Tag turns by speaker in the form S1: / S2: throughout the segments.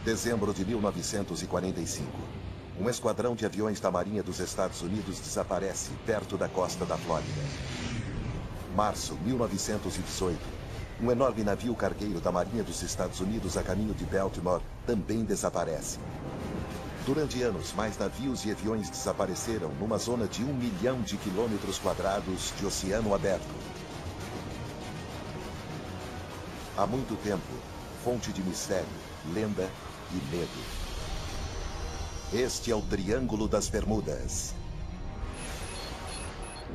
S1: Dezembro de 1945. Um esquadrão de aviões da Marinha dos Estados Unidos desaparece perto da costa da Flórida. Março 1918. Um enorme navio cargueiro da Marinha dos Estados Unidos a caminho de Baltimore também desaparece. Durante anos, mais navios e aviões desapareceram numa zona de 1 milhão de quilômetros quadrados de oceano aberto. Há muito tempo, fonte de mistério, lenda e medo. Este é o Triângulo das Bermudas.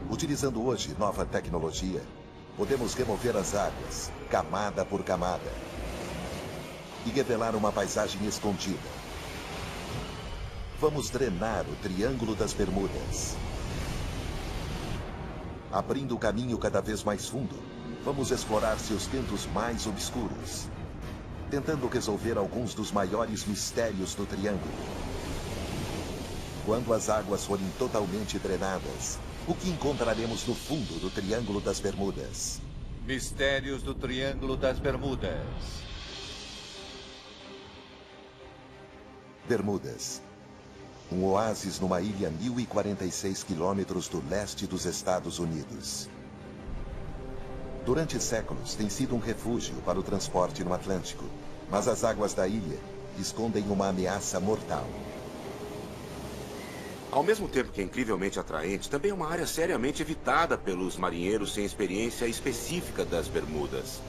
S1: Utilizando hoje nova tecnologia, podemos remover as águas, camada por camada, e revelar uma paisagem escondida. Vamos drenar o Triângulo das Bermudas. Abrindo o caminho cada vez mais fundo, vamos explorar seus cantos mais obscuros, tentando resolver alguns dos maiores mistérios do Triângulo. Quando as águas forem totalmente drenadas, o que encontraremos no fundo do Triângulo das Bermudas?
S2: Mistérios do Triângulo das Bermudas.
S1: Bermudas. Um oásis numa ilha a 1.046 quilômetros do leste dos Estados Unidos. Durante séculos, tem sido um refúgio para o transporte no Atlântico, mas as águas da ilha escondem uma ameaça mortal.
S3: Ao mesmo tempo que é incrivelmente atraente, também é uma área seriamente evitada pelos marinheiros sem experiência específica das Bermudas.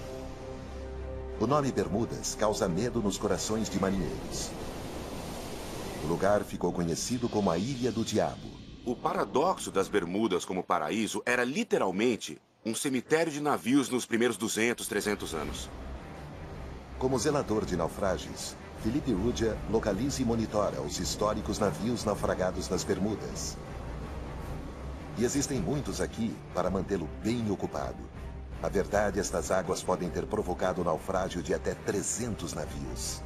S1: O nome Bermudas causa medo nos corações de marinheiros. O lugar ficou conhecido como a Ilha do Diabo.
S3: O paradoxo das Bermudas como paraíso era literalmente um cemitério de navios nos primeiros 200, 300 anos.
S1: Como zelador de naufrágios, Felipe Rudia localiza e monitora os históricos navios naufragados nas Bermudas. E existem muitos aqui para mantê-lo bem ocupado. Na verdade, estas águas podem ter provocado o naufrágio de até 300 navios.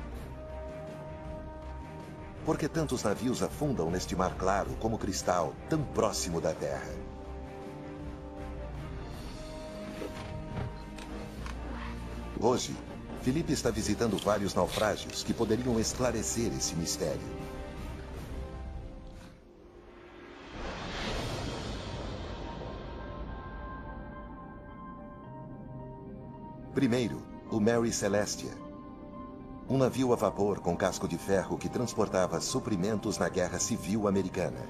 S1: Por que tantos navios afundam neste mar claro como cristal, tão próximo da Terra? Hoje, Felipe está visitando vários naufrágios que poderiam esclarecer esse mistério. Primeiro, o Mary Celestia. Um navio a vapor com casco de ferro que transportava suprimentos na Guerra Civil Americana.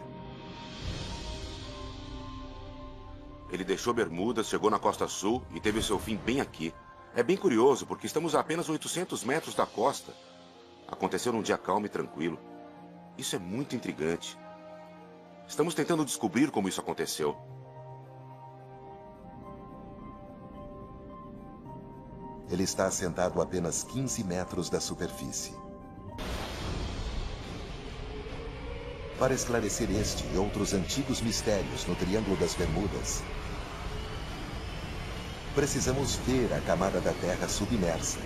S3: Ele deixou Bermudas, chegou na costa sul e teve seu fim bem aqui. É bem curioso, porque estamos a apenas 800 metros da costa. Aconteceu num dia calmo e tranquilo. Isso é muito intrigante. Estamos tentando descobrir como isso aconteceu.
S1: Ele está assentado a apenas 15 metros da superfície. Para esclarecer este e outros antigos mistérios no Triângulo das Bermudas, precisamos ver a camada da Terra submersa.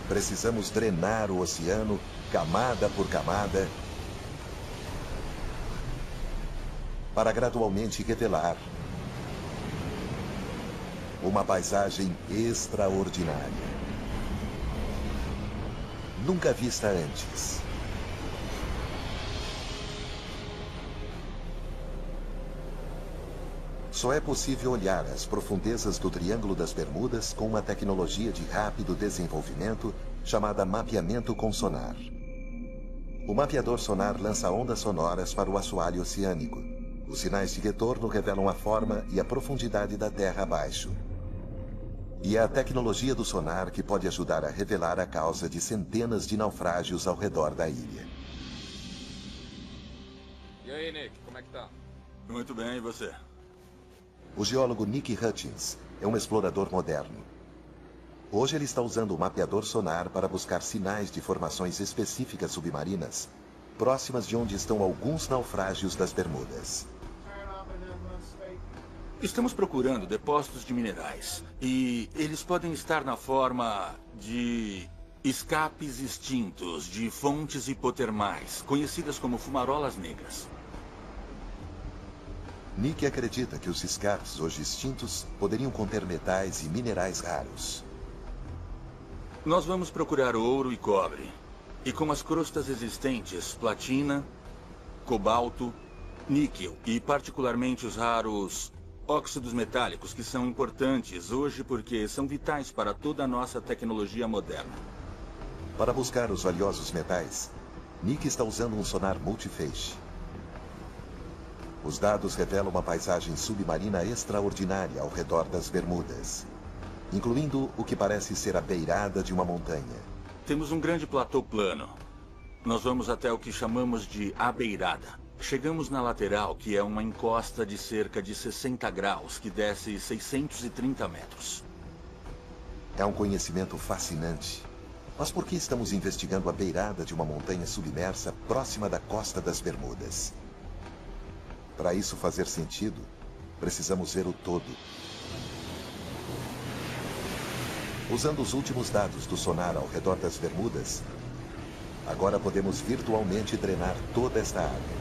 S1: Precisamos drenar o oceano, camada por camada, para gradualmente revelar uma paisagem extraordinária, nunca vista antes. Só é possível olhar as profundezas do Triângulo das Bermudas com uma tecnologia de rápido desenvolvimento chamada mapeamento com sonar. O mapeador sonar lança ondas sonoras para o assoalho oceânico. Os sinais de retorno revelam a forma e a profundidade da terra abaixo. E é a tecnologia do sonar que pode ajudar a revelar a causa de centenas de naufrágios ao redor da ilha.
S4: E aí, Nick, como é que tá?
S5: Muito bem, e você?
S1: O geólogo Nick Hutchins é um explorador moderno. Hoje ele está usando o mapeador sonar para buscar sinais de formações específicas submarinas, próximas de onde estão alguns naufrágios das Bermudas.
S5: Estamos procurando depósitos de minerais. E eles podem estar na forma de escapes extintos de fontes hipotermais, conhecidas como fumarolas negras.
S1: Nick acredita que os escapes hoje extintos poderiam conter metais e minerais raros.
S5: Nós vamos procurar ouro e cobre. E com as crostas existentes, platina, cobalto, níquel e particularmente os raros óxidos metálicos, que são importantes hoje porque são vitais para toda a nossa tecnologia moderna.
S1: Para buscar os valiosos metais, Nick está usando um sonar multifeixe. Os dados revelam uma paisagem submarina extraordinária ao redor das Bermudas, incluindo o que parece ser a beirada de uma montanha.
S5: Temos um grande platô plano. Nós vamos até o que chamamos de a beirada. Chegamos na lateral, que é uma encosta de cerca de 60 graus, que desce 630 metros.
S1: É um conhecimento fascinante. Mas por que estamos investigando a beirada de uma montanha submersa próxima da costa das Bermudas? Para isso fazer sentido, precisamos ver o todo. Usando os últimos dados do sonar ao redor das Bermudas, agora podemos virtualmente drenar toda esta água.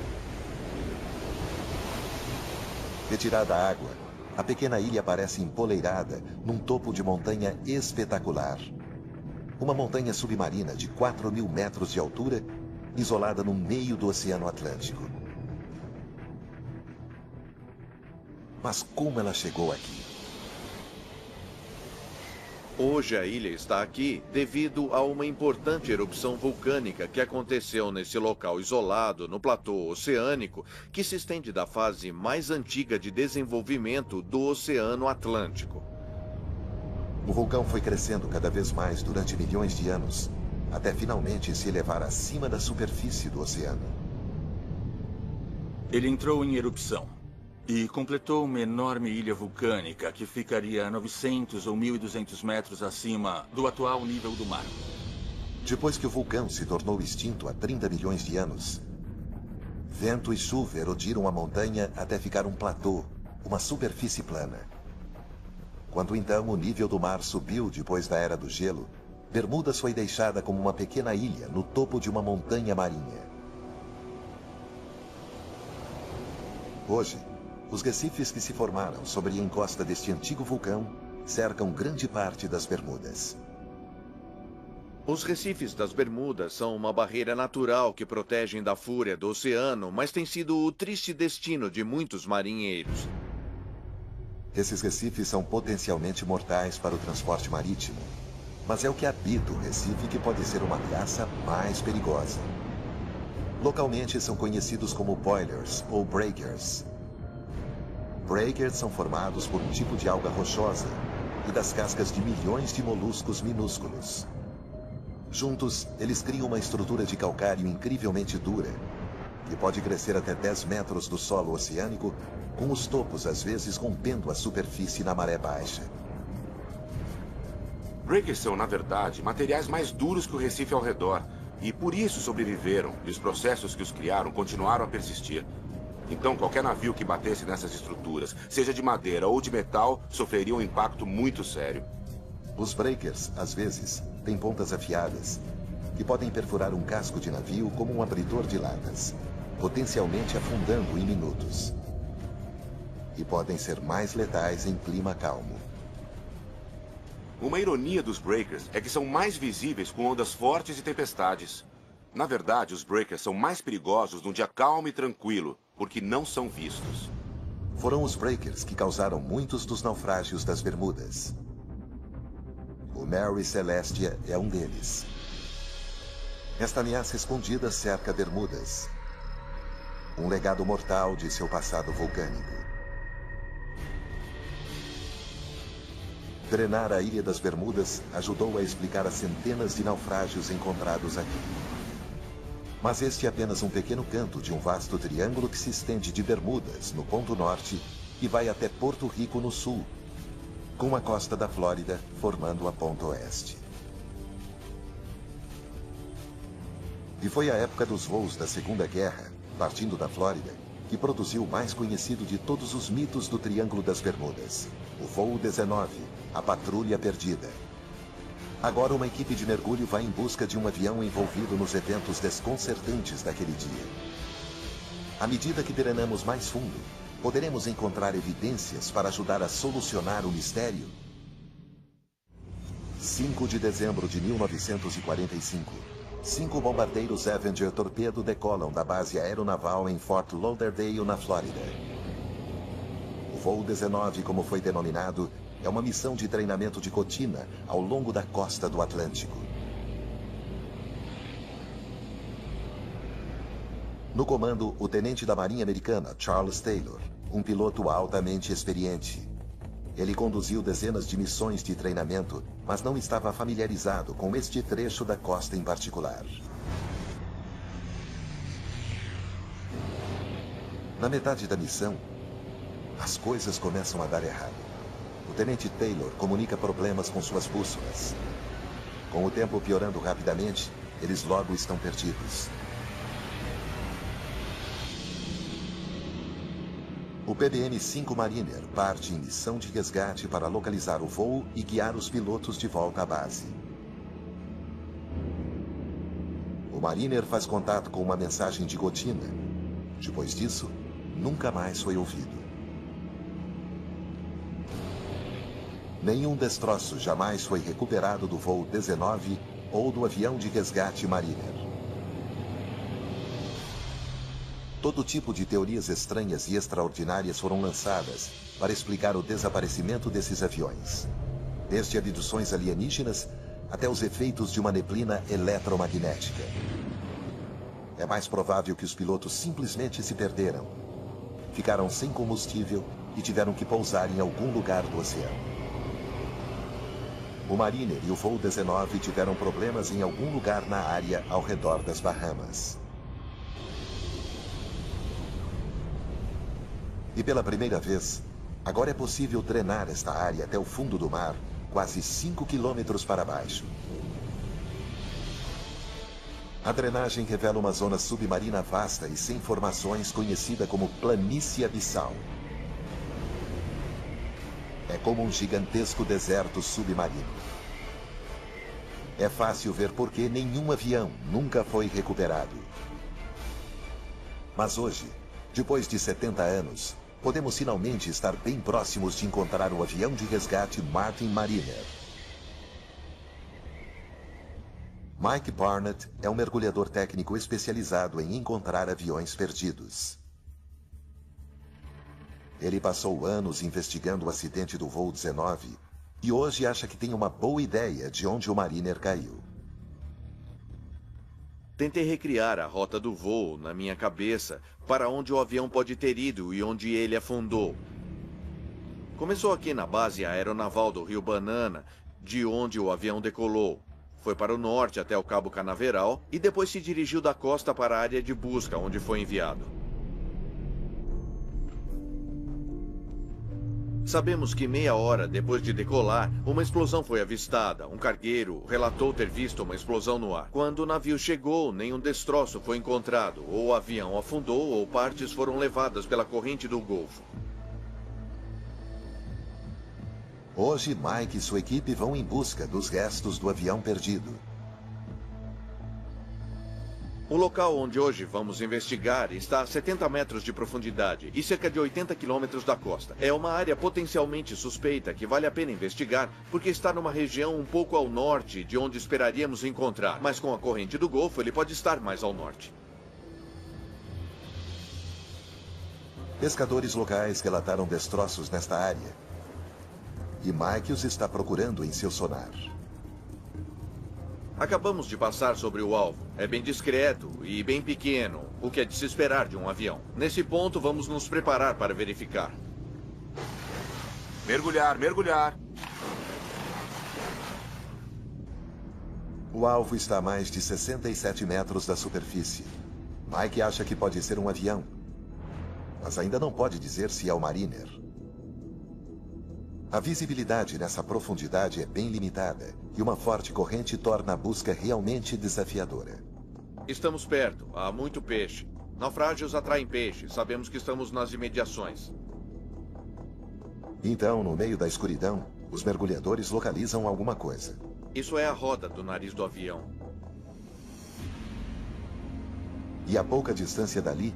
S1: Retirada a água, a pequena ilha parece empoleirada num topo de montanha espetacular. Uma montanha submarina de 4.000 metros de altura, isolada no meio do Oceano Atlântico. Mas como ela chegou aqui?
S6: Hoje a ilha está aqui devido a uma importante erupção vulcânica que aconteceu nesse local isolado no platô oceânico que se estende da fase mais antiga de desenvolvimento do Oceano Atlântico.
S1: O vulcão foi crescendo cada vez mais durante milhões de anos, até finalmente se elevar acima da superfície do oceano.
S5: Ele entrou em erupção e completou uma enorme ilha vulcânica que ficaria a 900 ou 1.200 metros acima do atual nível do mar.
S1: Depois que o vulcão se tornou extinto há 30 milhões de anos, vento e chuva erodiram a montanha até ficar um platô, uma superfície plana. Quando então o nível do mar subiu depois da Era do Gelo, Bermudas foi deixada como uma pequena ilha no topo de uma montanha marinha. Hoje, os recifes que se formaram sobre a encosta deste antigo vulcão cercam grande parte das Bermudas.
S6: Os recifes das Bermudas são uma barreira natural que protegem da fúria do oceano, mas tem sido o triste destino de muitos marinheiros.
S1: Esses recifes são potencialmente mortais para o transporte marítimo, mas é o que habita o recife que pode ser uma ameaça mais perigosa. Localmente são conhecidos como boilers ou breakers. Breakers são formados por um tipo de alga rochosa e das cascas de milhões de moluscos minúsculos. Juntos, eles criam uma estrutura de calcário incrivelmente dura, que pode crescer até 10 metros do solo oceânico, com os topos às vezes rompendo a superfície na maré baixa.
S3: Breakers são, na verdade, materiais mais duros que o recife ao redor, e por isso sobreviveram, e os processos que os criaram continuaram a persistir. Então, qualquer navio que batesse nessas estruturas, seja de madeira ou de metal, sofreria um impacto muito sério.
S1: Os breakers, às vezes, têm pontas afiadas, que podem perfurar um casco de navio como um abridor de latas, potencialmente afundando em minutos. E podem ser mais letais em clima calmo.
S3: Uma ironia dos breakers é que são mais visíveis com ondas fortes e tempestades. Na verdade, os breakers são mais perigosos num dia calmo e tranquilo, porque não são vistos.
S1: Foram os breakers que causaram muitos dos naufrágios das Bermudas. O Mary Celestia é um deles. Esta ameaça escondida cerca Bermudas. Um legado mortal de seu passado vulcânico. Drenar a Ilha das Bermudas ajudou a explicar as centenas de naufrágios encontrados aqui. Mas este é apenas um pequeno canto de um vasto triângulo que se estende de Bermudas, no ponto norte, e vai até Porto Rico, no sul, com a costa da Flórida formando a ponta oeste. E foi a época dos voos da Segunda Guerra, partindo da Flórida, que produziu o mais conhecido de todos os mitos do Triângulo das Bermudas, o Voo 19, a Patrulha Perdida. Agora uma equipe de mergulho vai em busca de um avião envolvido nos eventos desconcertantes daquele dia. À medida que drenamos mais fundo, poderemos encontrar evidências para ajudar a solucionar o mistério? 5 de dezembro de 1945. 5 bombardeiros Avenger Torpedo decolam da base aeronaval em Fort Lauderdale, na Flórida. O voo 19, como foi denominado, é uma missão de treinamento de rotina ao longo da costa do Atlântico. No comando, o tenente da Marinha Americana, Charles Taylor, um piloto altamente experiente. Ele conduziu dezenas de missões de treinamento, mas não estava familiarizado com este trecho da costa em particular. Na metade da missão, as coisas começam a dar errado. O tenente Taylor comunica problemas com suas bússolas. Com o tempo piorando rapidamente, eles logo estão perdidos. O PBM-5 Mariner parte em missão de resgate para localizar o voo e guiar os pilotos de volta à base. O Mariner faz contato com uma mensagem de rotina. Depois disso, nunca mais foi ouvido. Nenhum destroço jamais foi recuperado do voo 19 ou do avião de resgate Mariner. Todo tipo de teorias estranhas e extraordinárias foram lançadas para explicar o desaparecimento desses aviões. Desde abduções alienígenas até os efeitos de uma neblina eletromagnética. É mais provável que os pilotos simplesmente se perderam. Ficaram sem combustível e tiveram que pousar em algum lugar do oceano. O Mariner e o voo 19 tiveram problemas em algum lugar na área ao redor das Bahamas. E pela primeira vez, agora é possível drenar esta área até o fundo do mar, quase 5 quilômetros para baixo. A drenagem revela uma zona submarina vasta e sem formações conhecida como planície abissal. É como um gigantesco deserto submarino. É fácil ver por que nenhum avião nunca foi recuperado. Mas hoje, depois de 70 anos, podemos finalmente estar bem próximos de encontrar o avião de resgate Martin Mariner. Mike Barnett é um mergulhador técnico especializado em encontrar aviões perdidos. Ele passou anos investigando o acidente do voo 19 e hoje acha que tem uma boa ideia de onde o Mariner caiu.
S6: Tentei recriar a rota do voo na minha cabeça para onde o avião pode ter ido e onde ele afundou. Começou aqui na base aeronaval do Rio Banana, de onde o avião decolou. Foi para o norte até o Cabo Canaveral e depois se dirigiu da costa para a área de busca, onde foi enviado. Sabemos que meia hora depois de decolar, uma explosão foi avistada. Um cargueiro relatou ter visto uma explosão no ar. Quando o navio chegou, nenhum destroço foi encontrado. Ou o avião afundou ou partes foram levadas pela corrente do Golfo.
S1: Hoje, Mike e sua equipe vão em busca dos restos do avião perdido.
S6: O local onde hoje vamos investigar está a 70 metros de profundidade e cerca de 80 quilômetros da costa. É uma área potencialmente suspeita que vale a pena investigar porque está numa região um pouco ao norte de onde esperaríamos encontrar. Mas com a corrente do Golfo, ele pode estar mais ao norte.
S1: Pescadores locais relataram destroços nesta área. E Mike os está procurando em seu sonar.
S6: Acabamos de passar sobre o alvo. É bem discreto e bem pequeno, o que é de se esperar de um avião. Nesse ponto, vamos nos preparar para verificar.
S3: Mergulhar, mergulhar.
S1: O alvo está a mais de 67 metros da superfície. Mike acha que pode ser um avião, mas ainda não pode dizer se é o Mariner. A visibilidade nessa profundidade é bem limitada e uma forte corrente torna a busca realmente desafiadora.
S6: Estamos perto. Há muito peixe. Naufrágios atraem peixe. Sabemos que estamos nas imediações.
S1: Então, no meio da escuridão, os mergulhadores localizam alguma coisa.
S6: Isso é a roda do nariz do avião.
S1: E a pouca distância dali,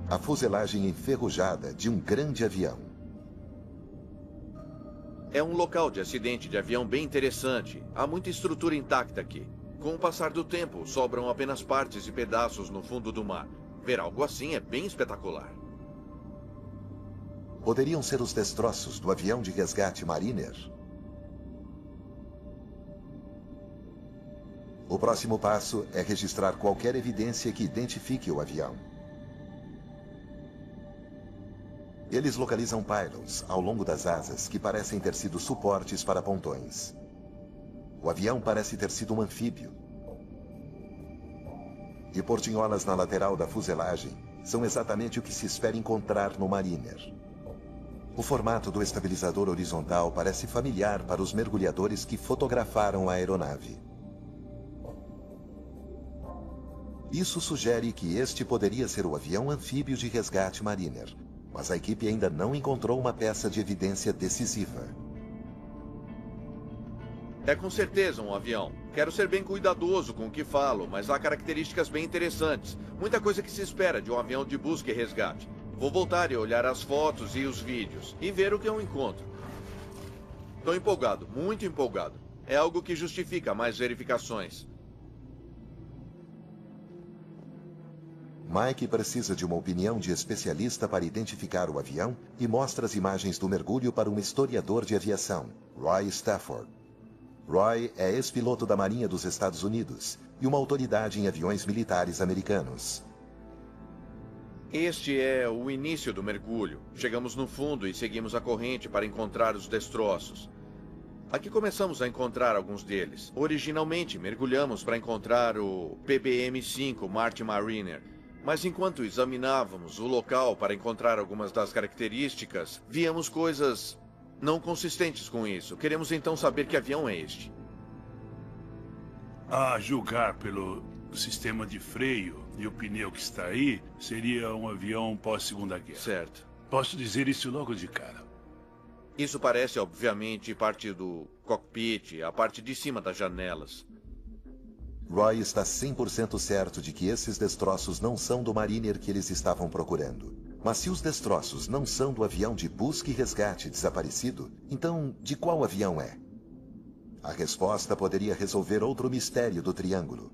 S1: a fuselagem enferrujada de um grande avião.
S6: É um local de acidente de avião bem interessante. Há muita estrutura intacta aqui. Com o passar do tempo, sobram apenas partes e pedaços no fundo do mar. Ver algo assim é bem espetacular.
S1: Poderiam ser os destroços do avião de resgate Mariner? O próximo passo é registrar qualquer evidência que identifique o avião. Eles localizam pylons ao longo das asas que parecem ter sido suportes para pontões. O avião parece ter sido um anfíbio. E portinholas na lateral da fuselagem são exatamente o que se espera encontrar no Mariner. O formato do estabilizador horizontal parece familiar para os mergulhadores que fotografaram a aeronave. Isso sugere que este poderia ser o avião anfíbio de resgate Mariner, mas a equipe ainda não encontrou uma peça de evidência decisiva.
S6: É com certeza um avião. Quero ser bem cuidadoso com o que falo, mas há características bem interessantes. Muita coisa que se espera de um avião de busca e resgate. Vou voltar e olhar as fotos e os vídeos e ver o que eu encontro. Estou empolgado, muito empolgado. É algo que justifica mais verificações.
S1: Mike precisa de uma opinião de especialista para identificar o avião e mostra as imagens do mergulho para um historiador de aviação, Roy Stafford. Roy é ex-piloto da Marinha dos Estados Unidos e uma autoridade em aviões militares americanos.
S6: Este é o início do mergulho. Chegamos no fundo e seguimos a corrente para encontrar os destroços. Aqui começamos a encontrar alguns deles. Originalmente, mergulhamos para encontrar o PBM-5 Martin Mariner. Mas enquanto examinávamos o local para encontrar algumas das características, víamos coisas não consistentes com isso. Queremos então saber que avião é este.
S7: A julgar pelo sistema de freio e o pneu que está aí, seria um avião pós-Segunda Guerra.
S6: Certo.
S7: Posso dizer isso logo de cara.
S6: Isso parece, obviamente, parte do cockpit, a parte de cima das janelas.
S1: Roy está 100% certo de que esses destroços não são do Mariner que eles estavam procurando. Mas se os destroços não são do avião de busca e resgate desaparecido, então de qual avião é? A resposta poderia resolver outro mistério do triângulo.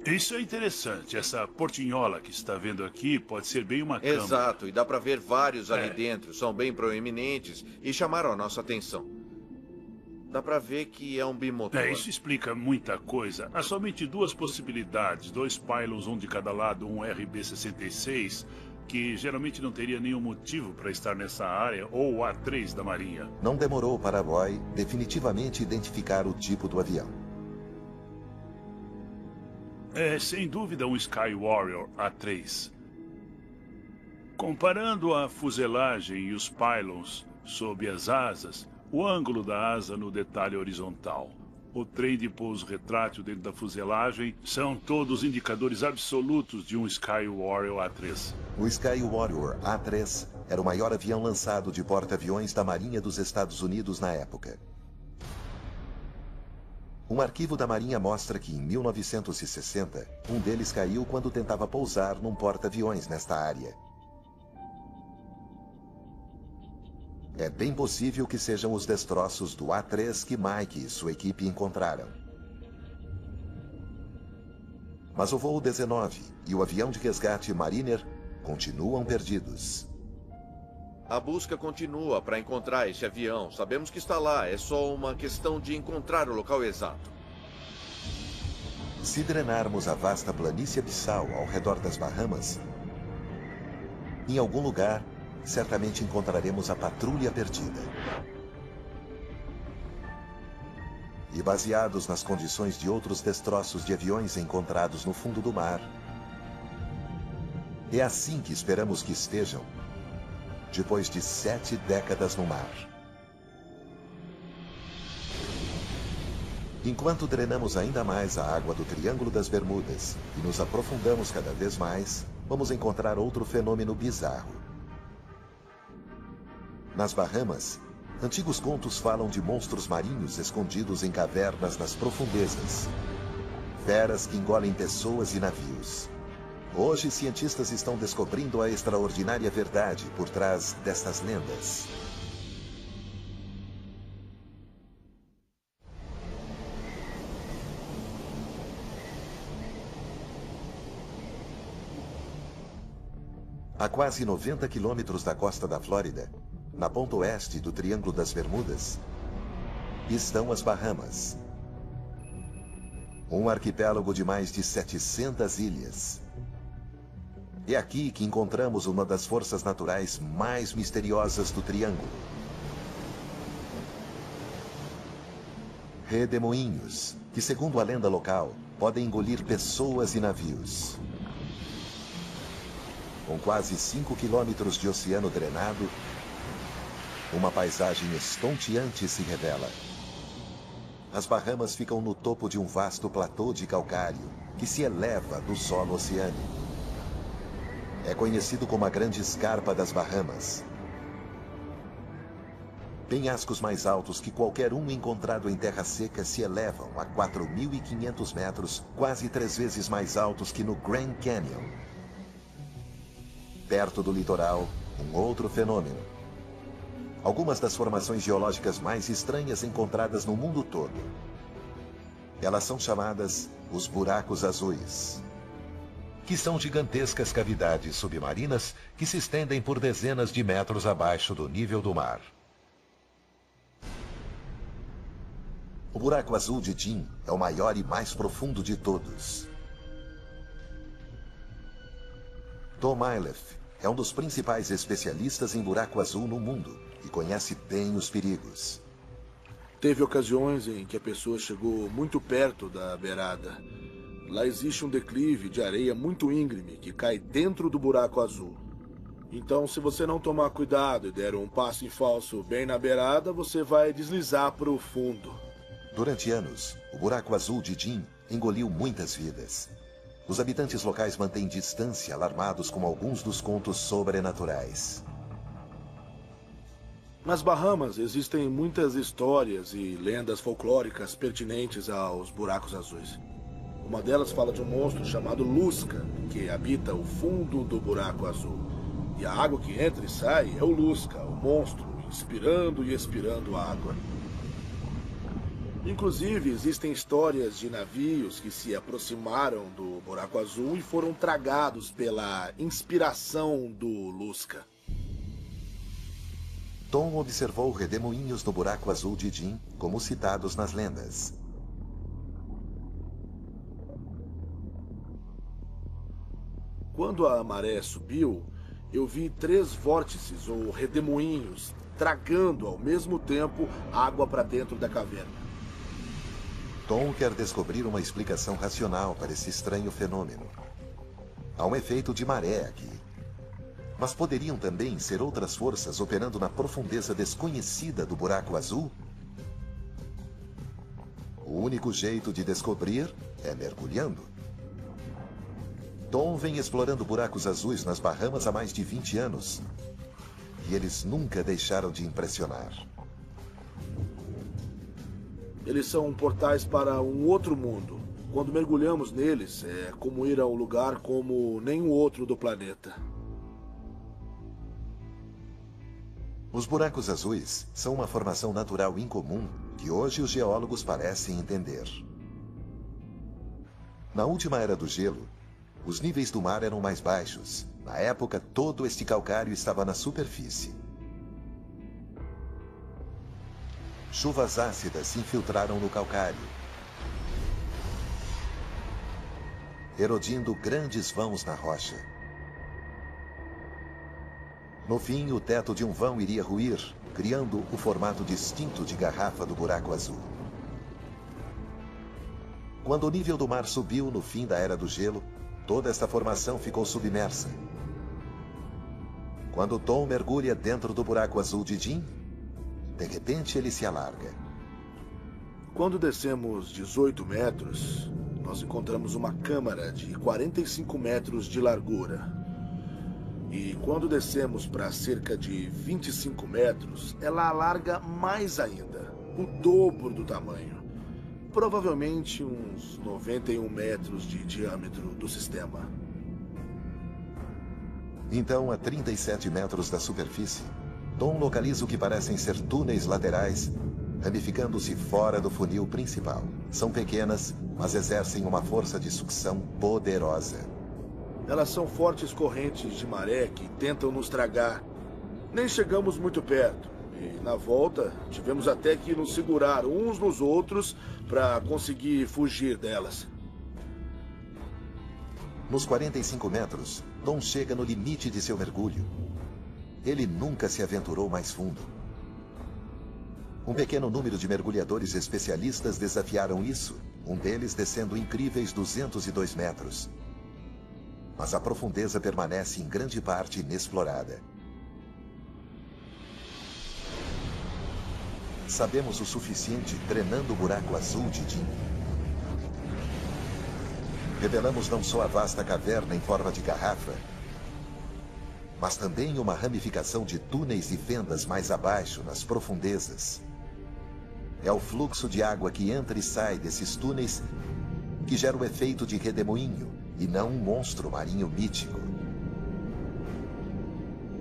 S7: Isso é interessante. Essa portinhola que está vendo aqui pode ser bem uma câmara.
S6: Exato, e dá para ver vários ali dentro. São bem proeminentes e chamaram a nossa atenção. Dá pra ver que é um bimotor.
S7: Isso explica muita coisa. Há somente duas possibilidades. 2 pylons, um de cada lado, um RB-66, que geralmente não teria nenhum motivo para estar nessa área, ou o A3 da Marinha.
S1: Não demorou para Roy definitivamente identificar o tipo do avião.
S7: É, sem dúvida, um Sky Warrior A3. Comparando a fuselagem e os pylons sob as asas, o ângulo da asa no detalhe horizontal, o trem de pouso retrátil dentro da fuselagem, são todos indicadores absolutos de um Sky Warrior A3.
S1: O Sky Warrior A3 era o maior avião lançado de porta-aviões da Marinha dos Estados Unidos na época. Um arquivo da Marinha mostra que, em 1960, um deles caiu quando tentava pousar num porta-aviões nesta área. É bem possível que sejam os destroços do A3 que Mike e sua equipe encontraram. Mas o voo 19 e o avião de resgate Mariner continuam perdidos.
S6: A busca continua para encontrar esse avião. Sabemos que está lá, é só uma questão de encontrar o local exato.
S1: Se drenarmos a vasta planície abissal ao redor das Bahamas, em algum lugar, certamente encontraremos a patrulha perdida. E baseados nas condições de outros destroços de aviões encontrados no fundo do mar, é assim que esperamos que estejam, depois de 7 décadas no mar. Enquanto drenamos ainda mais a água do Triângulo das Bermudas e nos aprofundamos cada vez mais, vamos encontrar outro fenômeno bizarro. Nas Bahamas, antigos contos falam de monstros marinhos escondidos em cavernas nas profundezas. Feras que engolem pessoas e navios. Hoje, cientistas estão descobrindo a extraordinária verdade por trás destas lendas. A quase 90 quilômetros da costa da Flórida, na ponta oeste do Triângulo das Bermudas, estão as Bahamas. Um arquipélago de mais de 700 ilhas. É aqui que encontramos uma das forças naturais mais misteriosas do Triângulo. Redemoinhos, que segundo a lenda local, podem engolir pessoas e navios. Com quase 5 quilômetros de oceano drenado, uma paisagem estonteante se revela. As Bahamas ficam no topo de um vasto platô de calcário que se eleva do solo oceânico. É conhecido como a Grande Escarpa das Bahamas. Penhascos mais altos que qualquer um encontrado em terra seca se elevam a 4.500 metros, quase 3 vezes mais altos que no Grand Canyon. Perto do litoral, um outro fenômeno. Algumas das formações geológicas mais estranhas encontradas no mundo todo. Elas são chamadas os buracos azuis, que são gigantescas cavidades submarinas que se estendem por dezenas de metros abaixo do nível do mar. O buraco azul de Jim é o maior e mais profundo de todos. Tom Iliffe é um dos principais especialistas em buraco azul no mundo e conhece bem os perigos.
S8: Teve ocasiões em que a pessoa chegou muito perto da beirada. Lá existe um declive de areia muito íngreme que cai dentro do buraco azul. Então, se você não tomar cuidado e der um passo em falso bem na beirada, você vai deslizar para o fundo.
S1: Durante anos, o buraco azul de Jim engoliu muitas vidas. Os habitantes locais mantêm distância, alarmados com alguns dos contos sobrenaturais.
S8: Nas Bahamas existem muitas histórias e lendas folclóricas pertinentes aos buracos azuis. Uma delas fala de um monstro chamado Lusca, que habita o fundo do buraco azul. E a água que entra e sai é o Lusca, o monstro, inspirando e expirando água. Inclusive, existem histórias de navios que se aproximaram do buraco azul e foram tragados pela inspiração do Lusca.
S1: Tom observou redemoinhos no buraco azul de Jim, como citados nas lendas.
S8: Quando a maré subiu, eu vi 3 vórtices ou redemoinhos tragando ao mesmo tempo água para dentro da caverna.
S1: Tom quer descobrir uma explicação racional para esse estranho fenômeno. Há um efeito de maré aqui. Mas poderiam também ser outras forças operando na profundeza desconhecida do buraco azul? O único jeito de descobrir é mergulhando. Tom vem explorando buracos azuis nas Bahamas há mais de 20 anos. E eles nunca deixaram de impressionar.
S8: Eles são portais para um outro mundo. Quando mergulhamos neles, é como ir a um lugar como nenhum outro do planeta.
S1: Os buracos azuis são uma formação natural incomum que hoje os geólogos parecem entender. Na última era do gelo, os níveis do mar eram mais baixos. Na época, todo este calcário estava na superfície. Chuvas ácidas se infiltraram no calcário, erodindo grandes vãos na rocha. No fim, o teto de um vão iria ruir, criando o formato distinto de garrafa do buraco azul. Quando o nível do mar subiu no fim da Era do Gelo, toda esta formação ficou submersa. Quando Tom mergulha dentro do buraco azul de Jim, de repente ele se alarga.
S8: Quando descemos 18 metros, nós encontramos uma câmara de 45 metros de largura. E quando descemos para cerca de 25 metros, ela alarga mais ainda, o dobro do tamanho. Provavelmente uns 91 metros de diâmetro do sistema.
S1: Então, a 37 metros da superfície, Tom localiza o que parecem ser túneis laterais, ramificando-se fora do funil principal. São pequenas, mas exercem uma força de sucção poderosa.
S8: Elas são fortes correntes de maré que tentam nos tragar. Nem chegamos muito perto. E na volta, tivemos até que nos segurar uns nos outros para conseguir fugir delas.
S1: Nos 45 metros, Tom chega no limite de seu mergulho. Ele nunca se aventurou mais fundo. Um pequeno número de mergulhadores especialistas desafiaram isso, um deles descendo incríveis 202 metros. Mas a profundeza permanece em grande parte inexplorada. Sabemos o suficiente treinando o buraco azul de Jim. Revelamos não só a vasta caverna em forma de garrafa, mas também uma ramificação de túneis e fendas mais abaixo, nas profundezas. É o fluxo de água que entra e sai desses túneis que gera o efeito de redemoinho, e não um monstro marinho mítico.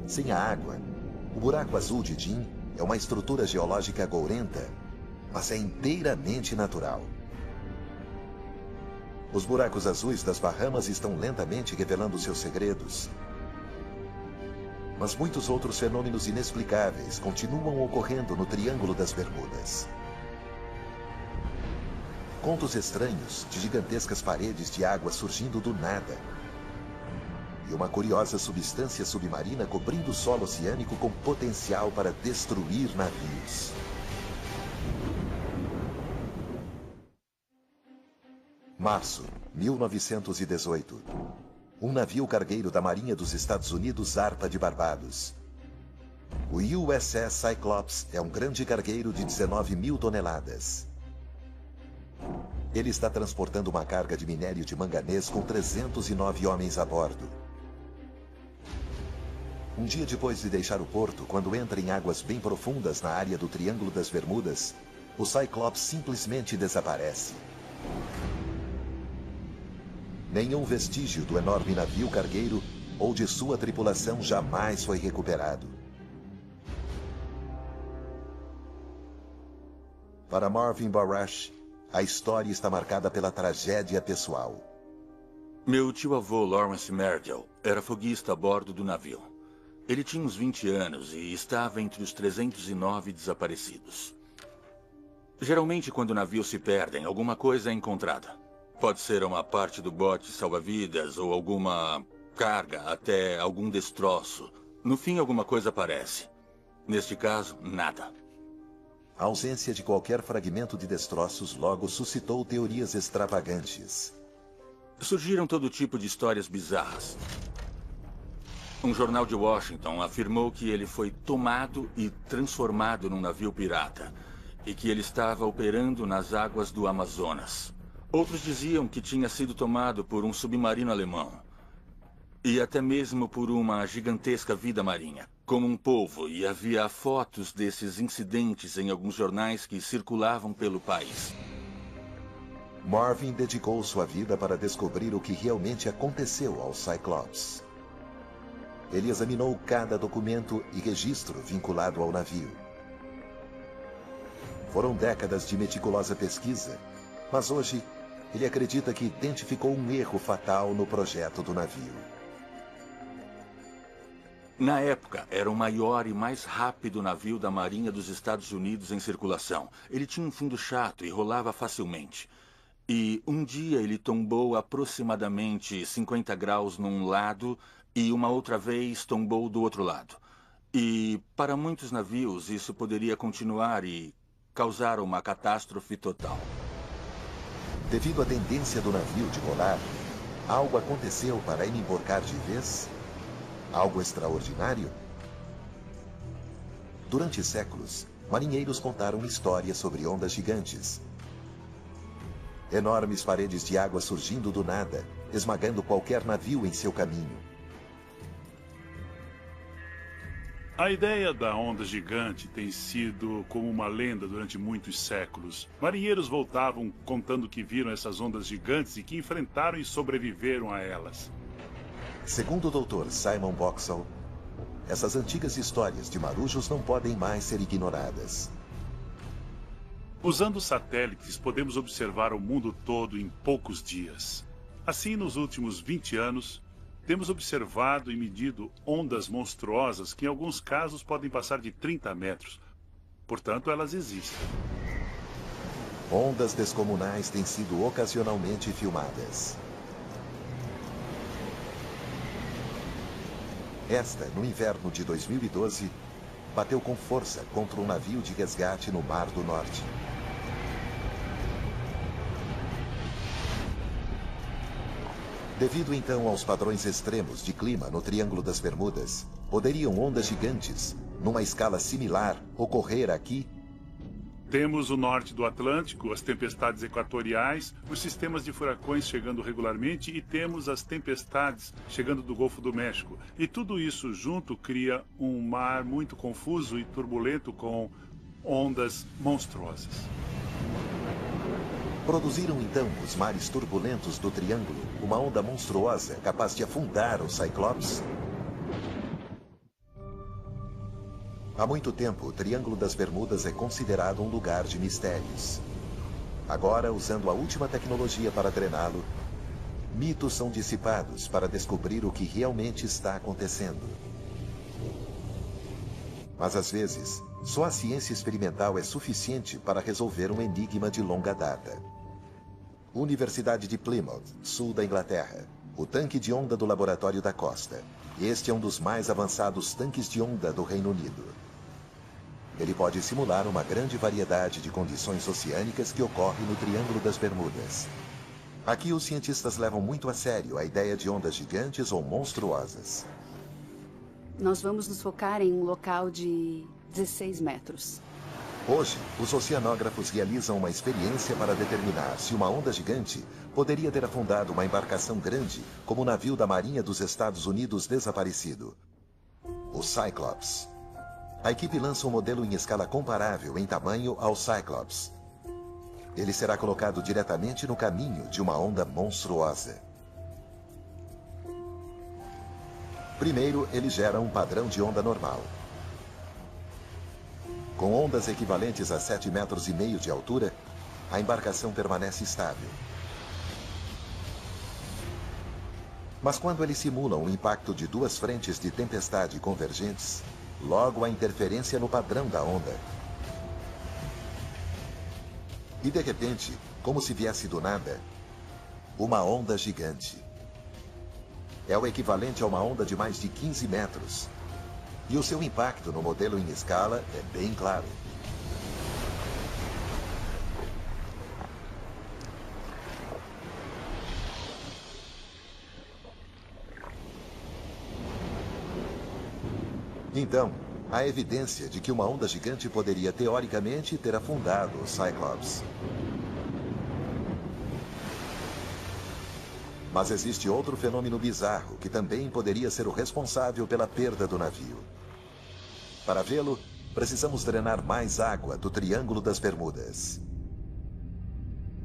S1: Sem a água, o buraco azul de Jim é uma estrutura geológica gourenta, mas é inteiramente natural. Os buracos azuis das Bahamas estão lentamente revelando seus segredos. Mas muitos outros fenômenos inexplicáveis continuam ocorrendo no Triângulo das Bermudas. Contos estranhos de gigantescas paredes de água surgindo do nada. E uma curiosa substância submarina cobrindo o solo oceânico com potencial para destruir navios. Março, 1918. Um navio cargueiro da Marinha dos Estados Unidos zarpa de Barbados. O USS Cyclops é um grande cargueiro de 19 mil toneladas. Ele está transportando uma carga de minério de manganês com 309 homens a bordo. Um dia depois de deixar o porto, quando entra em águas bem profundas na área do Triângulo das Bermudas, o Cyclops simplesmente desaparece. Nenhum vestígio do enorme navio cargueiro ou de sua tripulação jamais foi recuperado. Para Marvin Barash, a história está marcada pela tragédia pessoal.
S5: Meu tio-avô, Lawrence Merdell, era foguista a bordo do navio. Ele tinha uns 20 anos e estava entre os 309 desaparecidos. Geralmente, quando navios se perdem, alguma coisa é encontrada. Pode ser uma parte do bote salva-vidas ou alguma carga, até algum destroço. No fim, alguma coisa aparece. Neste caso, nada.
S1: A ausência de qualquer fragmento de destroços logo suscitou teorias extravagantes.
S5: Surgiram todo tipo de histórias bizarras. Um jornal de Washington afirmou que ele foi tomado e transformado num navio pirata e que ele estava operando nas águas do Amazonas. Outros diziam que tinha sido tomado por um submarino alemão e até mesmo por uma gigantesca vida marinha, como um polvo, e havia fotos desses incidentes em alguns jornais que circulavam pelo país.
S1: Marvin dedicou sua vida para descobrir o que realmente aconteceu ao Cyclops. Ele examinou cada documento e registro vinculado ao navio. Foram décadas de meticulosa pesquisa, mas hoje ele acredita que identificou um erro fatal no projeto do navio.
S5: Na época, era o maior e mais rápido navio da Marinha dos Estados Unidos em circulação. Ele tinha um fundo chato e rolava facilmente. E um dia ele tombou aproximadamente 50 graus num lado e uma outra vez tombou do outro lado. E para muitos navios isso poderia continuar e causar uma catástrofe total.
S1: Devido à tendência do navio de rolar, algo aconteceu para ele emborcar de vez? Algo extraordinário? Durante séculos, marinheiros contaram histórias sobre ondas gigantes. Enormes paredes de água surgindo do nada, esmagando qualquer navio em seu caminho.
S7: A ideia da onda gigante tem sido como uma lenda durante muitos séculos. Marinheiros voltavam contando que viram essas ondas gigantes e que enfrentaram e sobreviveram a elas.
S1: Segundo o Dr. Simon Boxall, essas antigas histórias de marujos não podem mais ser ignoradas.
S7: Usando satélites, podemos observar o mundo todo em poucos dias. Assim, nos últimos 20 anos, temos observado e medido ondas monstruosas que em alguns casos podem passar de 30 metros. Portanto, elas existem.
S1: Ondas descomunais têm sido ocasionalmente filmadas. Esta, no inverno de 2012, bateu com força contra um navio de resgate no Mar do Norte. Devido então aos padrões extremos de clima no Triângulo das Bermudas, poderiam ondas gigantes, numa escala similar, ocorrer aqui?
S7: Temos o norte do Atlântico, as tempestades equatoriais, os sistemas de furacões chegando regularmente e temos as tempestades chegando do Golfo do México. E tudo isso junto cria um mar muito confuso e turbulento com ondas monstruosas.
S1: Produziram então os mares turbulentos do Triângulo uma onda monstruosa capaz de afundar o Cyclops? Há muito tempo, o Triângulo das Bermudas é considerado um lugar de mistérios. Agora, usando a última tecnologia para drená-lo, mitos são dissipados para descobrir o que realmente está acontecendo. Mas às vezes, só a ciência experimental é suficiente para resolver um enigma de longa data. Universidade de Plymouth, sul da Inglaterra. O tanque de onda do Laboratório da Costa. Este é um dos mais avançados tanques de onda do Reino Unido. Ele pode simular uma grande variedade de condições oceânicas que ocorrem no Triângulo das Bermudas. Aqui os cientistas levam muito a sério a ideia de ondas gigantes ou monstruosas.
S9: Nós vamos nos focar em um local de 16 metros.
S1: Hoje, os oceanógrafos realizam uma experiência para determinar se uma onda gigante poderia ter afundado uma embarcação grande, como o navio da Marinha dos Estados Unidos desaparecido, o Cyclops. A equipe lança um modelo em escala comparável em tamanho ao Cyclops. Ele será colocado diretamente no caminho de uma onda monstruosa. Primeiro, ele gera um padrão de onda normal. Com ondas equivalentes a 7,5 metros de altura, a embarcação permanece estável. Mas quando ele simula um impacto de duas frentes de tempestade convergentes, logo há interferência no padrão da onda. E de repente, como se viesse do nada, uma onda gigante. É o equivalente a uma onda de mais de 15 metros. E o seu impacto no modelo em escala é bem claro. Então, há evidência de que uma onda gigante poderia teoricamente ter afundado o Cyclops. Mas existe outro fenômeno bizarro que também poderia ser o responsável pela perda do navio. Para vê-lo, precisamos drenar mais água do Triângulo das Bermudas.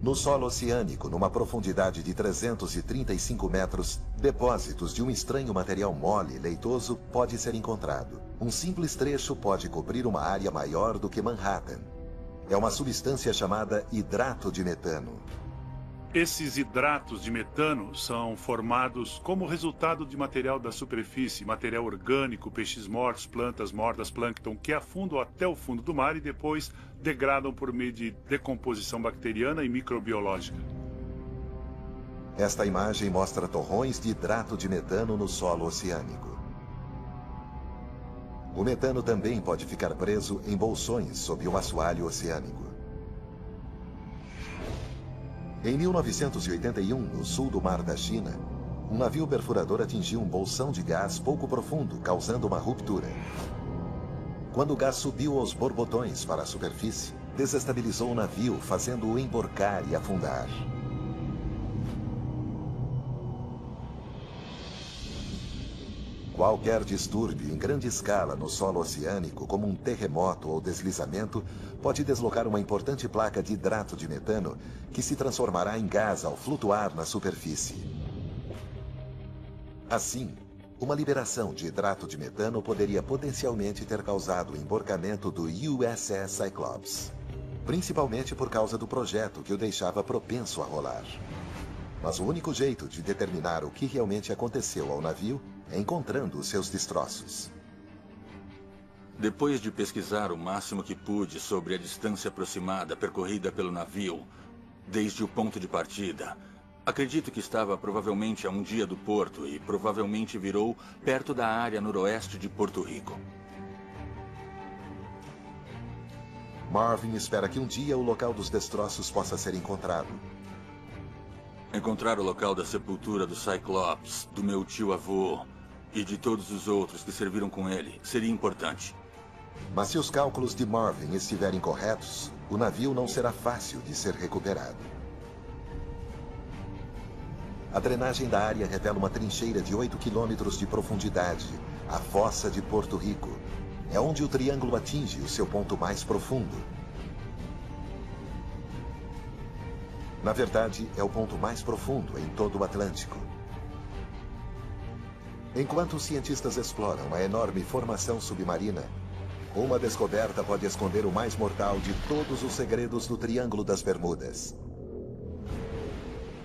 S1: No solo oceânico, numa profundidade de 335 metros, depósitos de um estranho material mole e leitoso pode ser encontrado. Um simples trecho pode cobrir uma área maior do que Manhattan. É uma substância chamada hidrato de metano.
S7: Esses hidratos de metano são formados como resultado de material da superfície, material orgânico, peixes mortos, plantas mortas, plâncton, que afundam até o fundo do mar e depois degradam por meio de decomposição bacteriana e microbiológica.
S1: Esta imagem mostra torrões de hidrato de metano no solo oceânico. O metano também pode ficar preso em bolsões sob o assoalho oceânico. Em 1981, no sul do Mar da China, um navio perfurador atingiu um bolsão de gás pouco profundo, causando uma ruptura. Quando o gás subiu aos borbotões para a superfície, desestabilizou o navio, fazendo-o emborcar e afundar. Qualquer distúrbio em grande escala no solo oceânico, como um terremoto ou deslizamento, pode deslocar uma importante placa de hidrato de metano que se transformará em gás ao flutuar na superfície. Assim, uma liberação de hidrato de metano poderia potencialmente ter causado o emborcamento do USS Cyclops, principalmente por causa do projeto que o deixava propenso a rolar. Mas o único jeito de determinar o que realmente aconteceu ao navio é encontrando os seus destroços.
S5: Depois de pesquisar o máximo que pude sobre a distância aproximada percorrida pelo navio, desde o ponto de partida, acredito que estava provavelmente a um dia do porto e provavelmente virou perto da área noroeste de Porto Rico.
S1: Marvin espera que um dia o local dos destroços possa ser encontrado.
S5: Encontrar o local da sepultura do Cyclops, do meu tio-avô e de todos os outros que serviram com ele seria importante.
S1: Mas se os cálculos de Marvin estiverem corretos, o navio não será fácil de ser recuperado. A drenagem da área revela uma trincheira de 8 quilômetros de profundidade, a Fossa de Porto Rico. É onde o triângulo atinge o seu ponto mais profundo. Na verdade, é o ponto mais profundo em todo o Atlântico. Enquanto os cientistas exploram a enorme formação submarina, uma descoberta pode esconder o mais mortal de todos os segredos do Triângulo das Bermudas.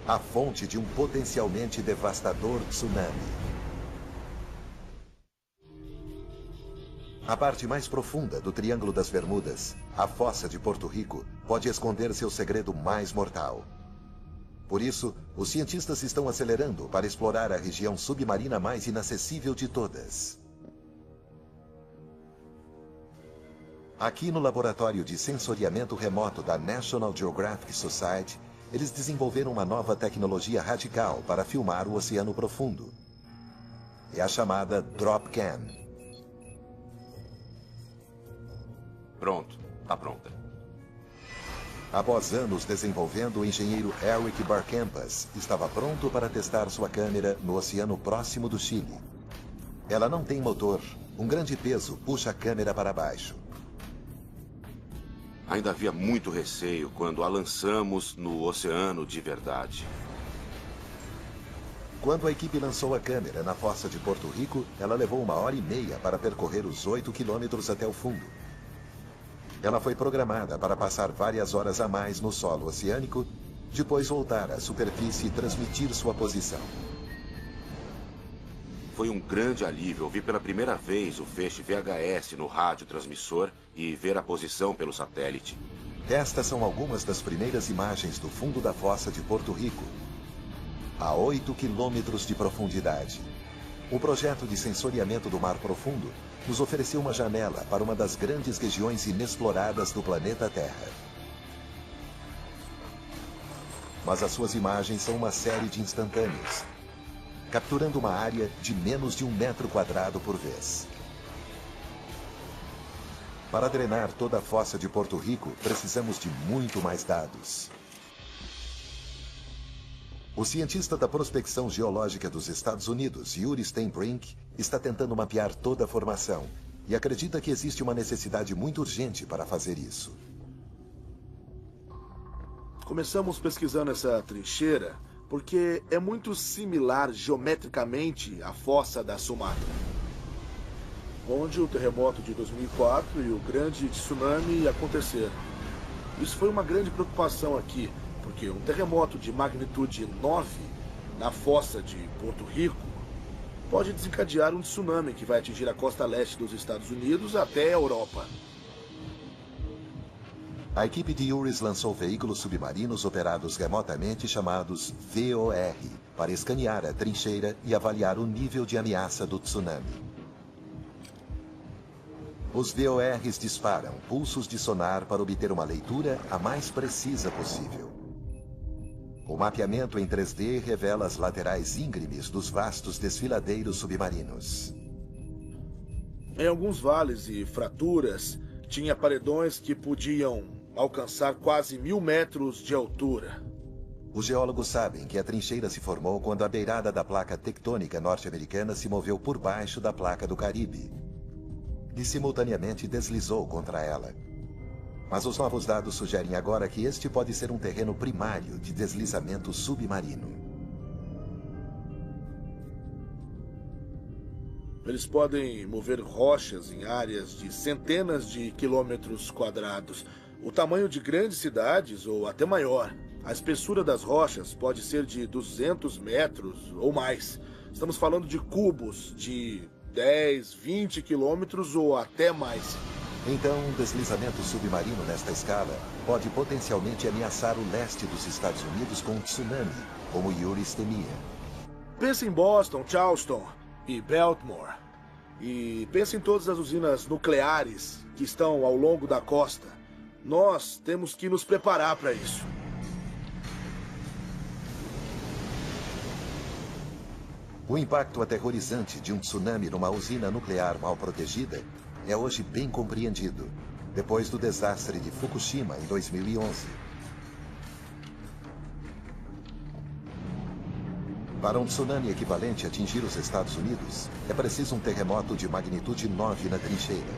S1: A fonte de um potencialmente devastador tsunami. A parte mais profunda do Triângulo das Bermudas, a Fossa de Porto Rico, pode esconder seu segredo mais mortal. Por isso, os cientistas estão acelerando para explorar a região submarina mais inacessível de todas. Aqui no laboratório de sensoriamento remoto da National Geographic Society, eles desenvolveram uma nova tecnologia radical para filmar o oceano profundo. É a chamada Dropcam.
S3: Pronto, tá pronta.
S1: Após anos desenvolvendo, o engenheiro Eric Barcampas estava pronto para testar sua câmera no oceano próximo do Chile. Ela não tem motor. Um grande peso puxa a câmera para baixo.
S3: Ainda havia muito receio quando a lançamos no oceano de verdade.
S1: Quando a equipe lançou a câmera na Fossa de Porto Rico, ela levou 1h30 para percorrer os 8 quilômetros até o fundo. Ela foi programada para passar várias horas a mais no solo oceânico, depois voltar à superfície e transmitir sua posição.
S3: Foi um grande alívio ouvir pela primeira vez o feixe VHS no rádio transmissor e ver a posição pelo satélite.
S1: Estas são algumas das primeiras imagens do fundo da Fossa de Porto Rico, a 8 quilômetros de profundidade. O projeto de sensoriamento do mar profundo nos ofereceu uma janela para uma das grandes regiões inexploradas do planeta Terra. Mas as suas imagens são uma série de instantâneos, capturando uma área de menos de 1 metro quadrado por vez. Para drenar toda a Fossa de Porto Rico, precisamos de muito mais dados. O cientista da prospecção geológica dos Estados Unidos, Yuri Steinbrink, está tentando mapear toda a formação e acredita que existe uma necessidade muito urgente para fazer isso.
S8: Começamos pesquisando essa trincheira porque é muito similar geometricamente à Fossa da Sumatra, onde o terremoto de 2004 e o grande tsunami aconteceram. Isso foi uma grande preocupação aqui, porque um terremoto de magnitude 9 na Fossa de Porto Rico pode desencadear um tsunami que vai atingir a costa leste dos Estados Unidos até a Europa.
S1: A equipe de Yuris lançou veículos submarinos operados remotamente chamados VOR para escanear a trincheira e avaliar o nível de ameaça do tsunami. Os VORs disparam pulsos de sonar para obter uma leitura a mais precisa possível. O mapeamento em 3D revela as laterais íngremes dos vastos desfiladeiros submarinos.
S8: Em alguns vales e fraturas, tinha paredões que podiam alcançar quase 1000 metros de altura.
S1: Os geólogos sabem que a trincheira se formou quando a beirada da placa tectônica norte-americana se moveu por baixo da placa do Caribe e simultaneamente deslizou contra ela. Mas os novos dados sugerem agora que este pode ser um terreno primário de deslizamento submarino.
S8: Eles podem mover rochas em áreas de centenas de quilômetros quadrados, o tamanho de grandes cidades ou até maior. A espessura das rochas pode ser de 200 metros ou mais. Estamos falando de cubos de 10, 20 quilômetros ou até mais.
S1: Então, um deslizamento submarino nesta escala pode potencialmente ameaçar o leste dos Estados Unidos com um tsunami, como Yuri temia.
S8: Pense em Boston, Charleston e Baltimore. E pense em todas as usinas nucleares que estão ao longo da costa. Nós temos que nos preparar para isso.
S1: O impacto aterrorizante de um tsunami numa usina nuclear mal protegida é hoje bem compreendido, depois do desastre de Fukushima em 2011. Para um tsunami equivalente atingir os Estados Unidos, é preciso um terremoto de magnitude 9 na trincheira.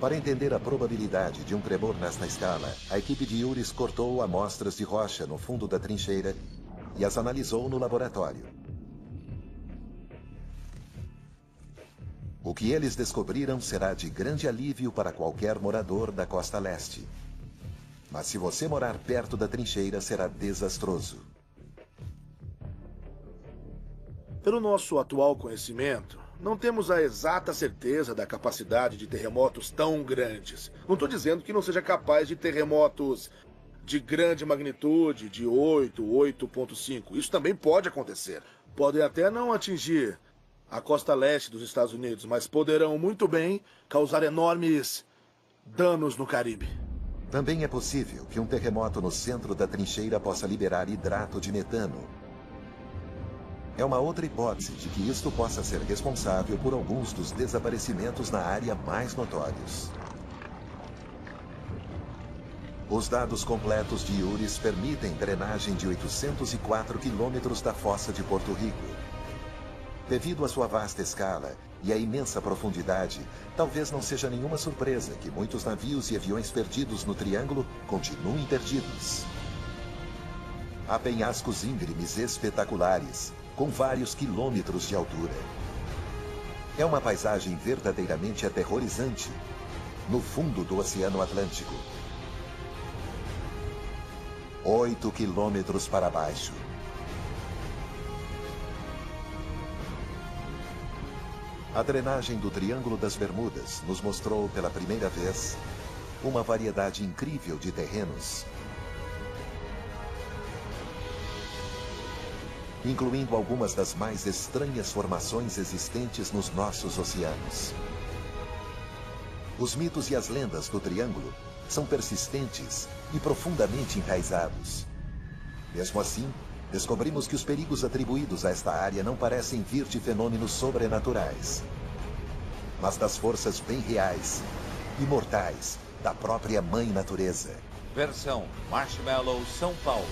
S1: Para entender a probabilidade de um tremor nesta escala, a equipe de Yuris cortou amostras de rocha no fundo da trincheira e as analisou no laboratório. O que eles descobriram será de grande alívio para qualquer morador da costa leste. Mas se você morar perto da trincheira, será desastroso.
S8: Pelo nosso atual conhecimento, não temos a exata certeza da capacidade de terremotos tão grandes. Não estou dizendo que não seja capaz de terremotos de grande magnitude, de 8, 8.5. Isso também pode acontecer. Podem até não atingir a costa leste dos Estados Unidos, mas poderão muito bem causar enormes danos no Caribe.
S1: Também é possível que um terremoto no centro da trincheira possa liberar hidrato de metano. É uma outra hipótese de que isto possa ser responsável por alguns dos desaparecimentos na área mais notórios. Os dados completos de Yuris permitem drenagem de 804 quilômetros da fossa de Porto Rico. Devido à sua vasta escala e à imensa profundidade, talvez não seja nenhuma surpresa que muitos navios e aviões perdidos no Triângulo continuem perdidos. Há penhascos íngremes espetaculares, com vários quilômetros de altura. É uma paisagem verdadeiramente aterrorizante, no fundo do Oceano Atlântico. 8 quilômetros para baixo. A drenagem do Triângulo das Bermudas nos mostrou pela primeira vez uma variedade incrível de terrenos, incluindo algumas das mais estranhas formações existentes nos nossos oceanos. Os mitos e as lendas do Triângulo são persistentes e profundamente enraizados. Mesmo assim, descobrimos que os perigos atribuídos a esta área não parecem vir de fenômenos sobrenaturais, mas das forças bem reais e mortais da própria Mãe Natureza.
S2: Versão Marshmallow São Paulo.